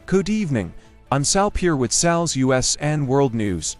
Good evening, I'm Sal Pierre with Sal's US and World News.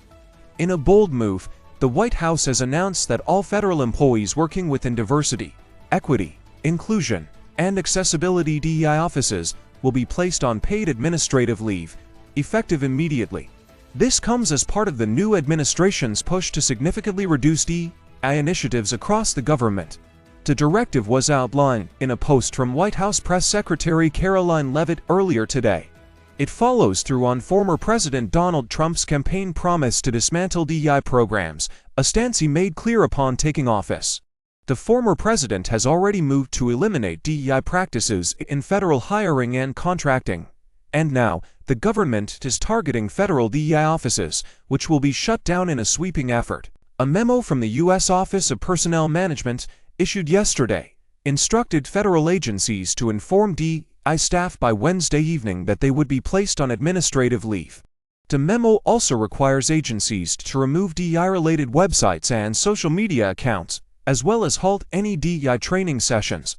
In a bold move, the White House has announced that all federal employees working within diversity, equity, inclusion, and accessibility DEI offices will be placed on paid administrative leave, effective immediately. This comes as part of the new administration's push to significantly reduce DEI initiatives across the government. The directive was outlined in a post from White House Press Secretary Karoline Leavitt earlier today. It follows through on former President Donald Trump's campaign promise to dismantle DEI programs, a stance he made clear upon taking office. The former president has already moved to eliminate DEI practices in federal hiring and contracting. And now, the government is targeting federal DEI offices, which will be shut down in a sweeping effort. A memo from the U.S. Office of Personnel Management, issued yesterday, instructed federal agencies to inform DEI staff by Wednesday evening that they would be placed on administrative leave. The memo also requires agencies to remove DEI-related websites and social media accounts, as well as halt any DEI training sessions.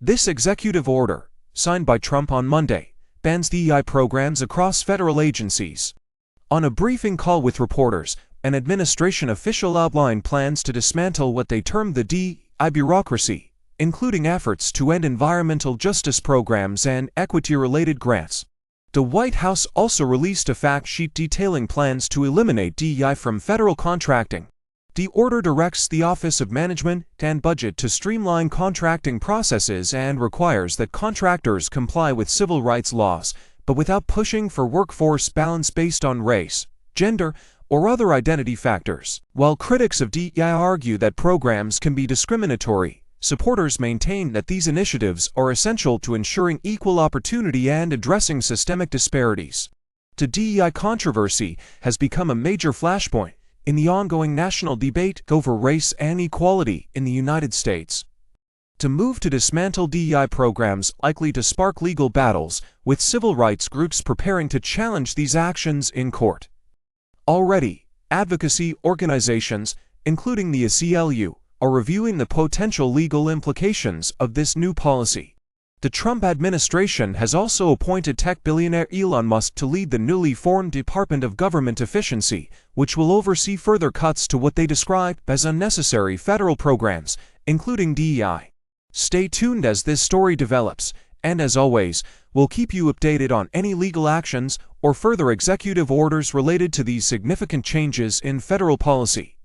This executive order, signed by Trump on Monday, bans DEI programs across federal agencies. On a briefing call with reporters, an administration official outlined plans to dismantle what they termed the DEI bureaucracy, including efforts to end environmental justice programs and equity-related grants. The White House also released a fact sheet detailing plans to eliminate DEI from federal contracting. The order directs the Office of Management and Budget to streamline contracting processes and requires that contractors comply with civil rights laws, but without pushing for workforce balance based on race, gender, or other identity factors. While critics of DEI argue that programs can be discriminatory, supporters maintain that these initiatives are essential to ensuring equal opportunity and addressing systemic disparities. The DEI controversy has become a major flashpoint in the ongoing national debate over race and equality in the United States. The move to dismantle DEI programs likely to spark legal battles, with civil rights groups preparing to challenge these actions in court. Already, advocacy organizations, including the ACLU, are reviewing the potential legal implications of this new policy. The Trump administration has also appointed tech billionaire Elon Musk to lead the newly formed Department of Government Efficiency, which will oversee further cuts to what they describe as unnecessary federal programs, including DEI. Stay tuned as this story develops, and as always, we'll keep you updated on any legal actions or further executive orders related to these significant changes in federal policy.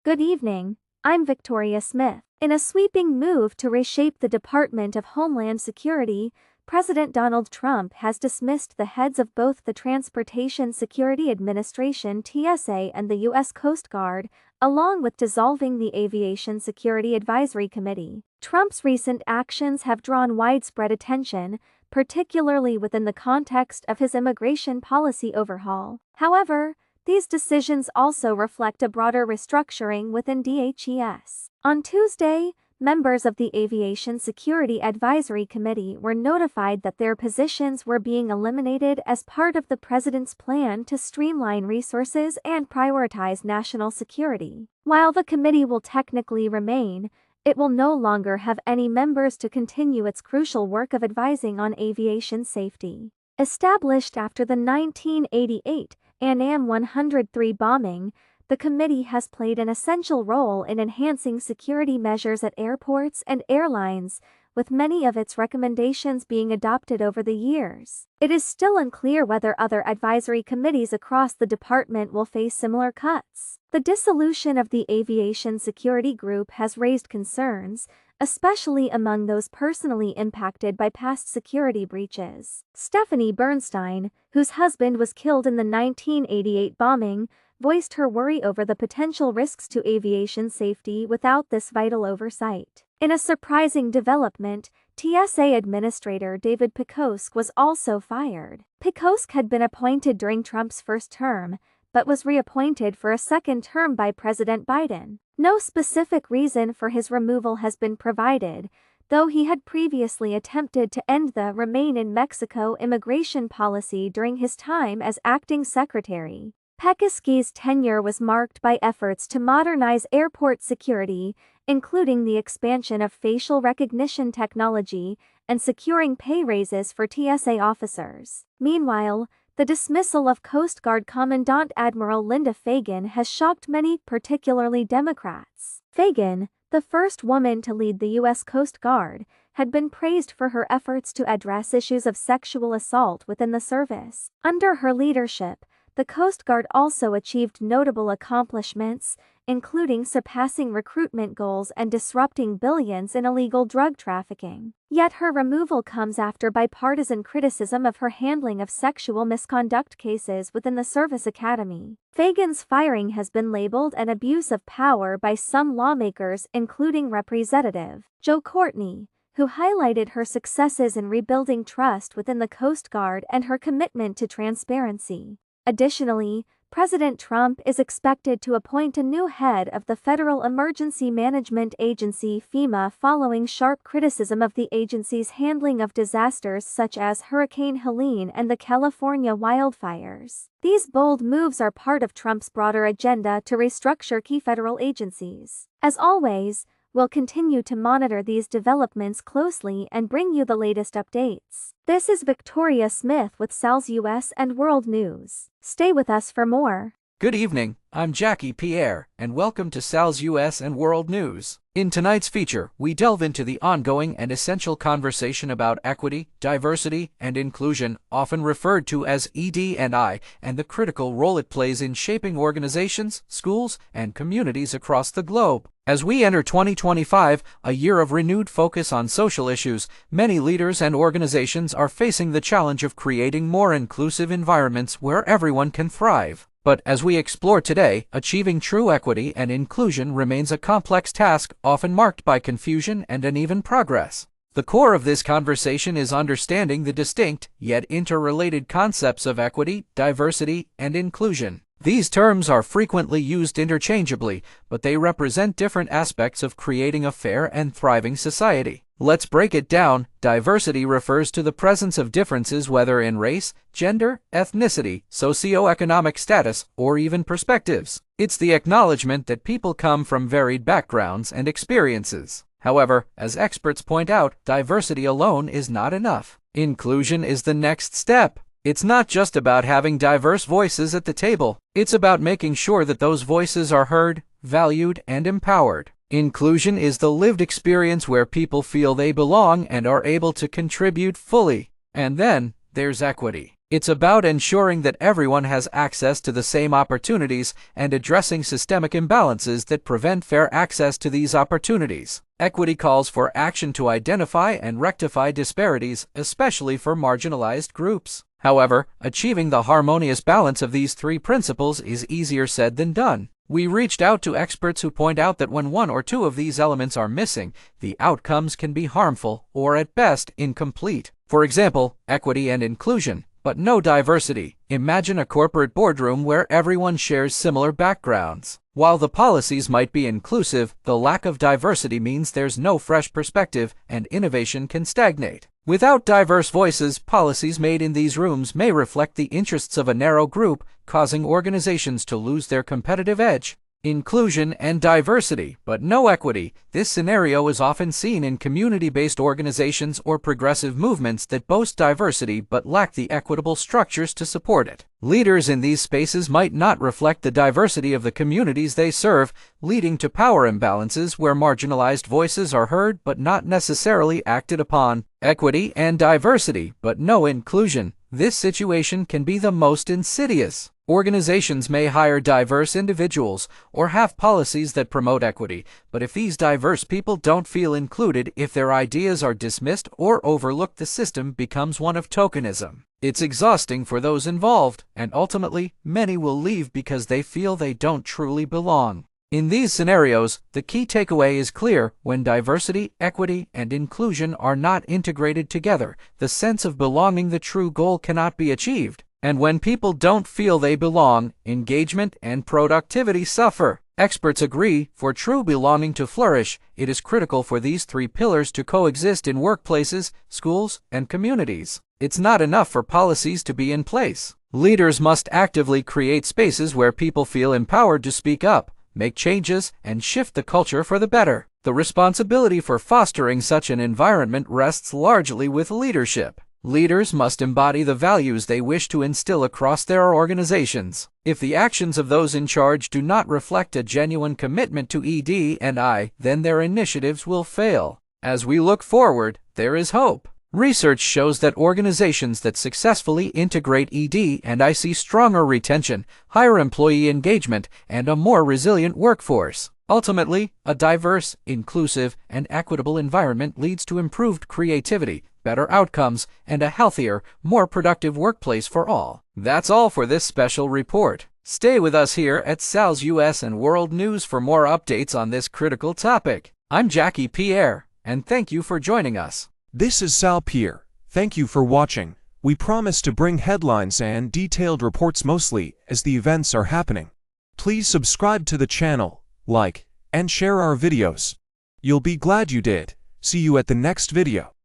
Good evening, I'm Victoria Smith. In a sweeping move to reshape the Department of Homeland Security, President Donald Trump has dismissed the heads of both the Transportation Security Administration (TSA) and the U.S. Coast Guard, along with dissolving the Aviation Security Advisory Committee. Trump's recent actions have drawn widespread attention, particularly within the context of his immigration policy overhaul. However, these decisions also reflect a broader restructuring within DHS. On Tuesday, members of the Aviation Security Advisory Committee were notified that their positions were being eliminated as part of the president's plan to streamline resources and prioritize national security. While the committee will technically remain, it will no longer have any members to continue its crucial work of advising on aviation safety. Established after the 1988 ANAM 103 bombing, the committee has played an essential role in enhancing security measures at airports and airlines, with many of its recommendations being adopted over the years. It is still unclear whether other advisory committees across the department will face similar cuts. The dissolution of the Aviation Security Group has raised concerns, especially among those personally impacted by past security breaches. Stephanie Bernstein, whose husband was killed in the 1988 bombing, voiced her worry over the potential risks to aviation safety without this vital oversight. In a surprising development, TSA Administrator David Pekoske was also fired. Pekoske had been appointed during Trump's first term, but was reappointed for a second term by President Biden. No specific reason for his removal has been provided, though he had previously attempted to end the Remain in Mexico immigration policy during his time as acting secretary. Pekisky's tenure was marked by efforts to modernize airport security, including the expansion of facial recognition technology and securing pay raises for TSA officers. Meanwhile, the dismissal of Coast Guard Commandant Admiral Linda Fagan has shocked many, particularly Democrats. Fagan, the first woman to lead the U.S. Coast Guard, had been praised for her efforts to address issues of sexual assault within the service. Under her leadership, the Coast Guard also achieved notable accomplishments, including surpassing recruitment goals and disrupting billions in illegal drug trafficking. Yet her removal comes after bipartisan criticism of her handling of sexual misconduct cases within the Service Academy. Fagan's firing has been labeled an abuse of power by some lawmakers, including Representative Joe Courtney, who highlighted her successes in rebuilding trust within the Coast Guard and her commitment to transparency. Additionally, President Trump is expected to appoint a new head of the Federal Emergency Management Agency (FEMA) following sharp criticism of the agency's handling of disasters such as Hurricane Helene and the California wildfires. These bold moves are part of Trump's broader agenda to restructure key federal agencies. As always, we'll continue to monitor these developments closely and bring you the latest updates. This is Victoria Smith with SAL's US and World News. Stay with us for more. Good evening, I'm Jackie Pierre, and welcome to SAL's US and World News. In tonight's feature, we delve into the ongoing and essential conversation about equity, diversity, and inclusion, often referred to as ED&I, and the critical role it plays in shaping organizations, schools, and communities across the globe. As we enter 2025, a year of renewed focus on social issues, many leaders and organizations are facing the challenge of creating more inclusive environments where everyone can thrive. But as we explore today, achieving true equity and inclusion remains a complex task, often marked by confusion and uneven progress. The core of this conversation is understanding the distinct, yet interrelated concepts of equity, diversity, and inclusion. These terms are frequently used interchangeably, but they represent different aspects of creating a fair and thriving society. Let's break it down. Diversity refers to the presence of differences whether in race, gender, ethnicity, socioeconomic status, or even perspectives. It's the acknowledgement that people come from varied backgrounds and experiences. However, as experts point out, diversity alone is not enough. Inclusion is the next step. It's not just about having diverse voices at the table. It's about making sure that those voices are heard, valued, and empowered. Inclusion is the lived experience where people feel they belong and are able to contribute fully. And then, there's equity. It's about ensuring that everyone has access to the same opportunities and addressing systemic imbalances that prevent fair access to these opportunities. Equity calls for action to identify and rectify disparities, especially for marginalized groups. However, achieving the harmonious balance of these three principles is easier said than done. We reached out to experts who point out that when one or two of these elements are missing, the outcomes can be harmful or at best incomplete. For example, equity and inclusion, but no diversity. Imagine a corporate boardroom where everyone shares similar backgrounds. While the policies might be inclusive, the lack of diversity means there's no fresh perspective and innovation can stagnate. Without diverse voices, policies made in these rooms may reflect the interests of a narrow group, causing organizations to lose their competitive edge. Inclusion and diversity, but no equity. This scenario is often seen in community-based organizations or progressive movements that boast diversity but lack the equitable structures to support it. Leaders in these spaces might not reflect the diversity of the communities they serve, leading to power imbalances where marginalized voices are heard but not necessarily acted upon. Equity and diversity, but no inclusion. This situation can be the most insidious. Organizations may hire diverse individuals or have policies that promote equity, but if these diverse people don't feel included, if their ideas are dismissed or overlooked, the system becomes one of tokenism. It's exhausting for those involved, and ultimately, many will leave because they feel they don't truly belong. In these scenarios, the key takeaway is clear: when diversity, equity, and inclusion are not integrated together, the sense of belonging, the true goal, cannot be achieved. And when people don't feel they belong, engagement and productivity suffer. Experts agree, for true belonging to flourish, it is critical for these three pillars to coexist in workplaces, schools, and communities. It's not enough for policies to be in place. Leaders must actively create spaces where people feel empowered to speak up, make changes, and shift the culture for the better. The responsibility for fostering such an environment rests largely with leadership. Leaders must embody the values they wish to instill across their organizations. If the actions of those in charge do not reflect a genuine commitment to ED&I, then their initiatives will fail. As we look forward, there is hope. Research shows that organizations that successfully integrate ED&I see stronger retention, higher employee engagement, and a more resilient workforce. Ultimately, a diverse, inclusive, and equitable environment leads to improved creativity, better outcomes, and a healthier, more productive workplace for all. That's all for this special report. Stay with us here at Sal's US and World News for more updates on this critical topic. I'm Jackie Pierre, and thank you for joining us. This is Sal Pierre. Thank you for watching. We promise to bring headlines and detailed reports mostly as the events are happening. Please subscribe to the channel, like, and share our videos. You'll be glad you did. See you at the next video.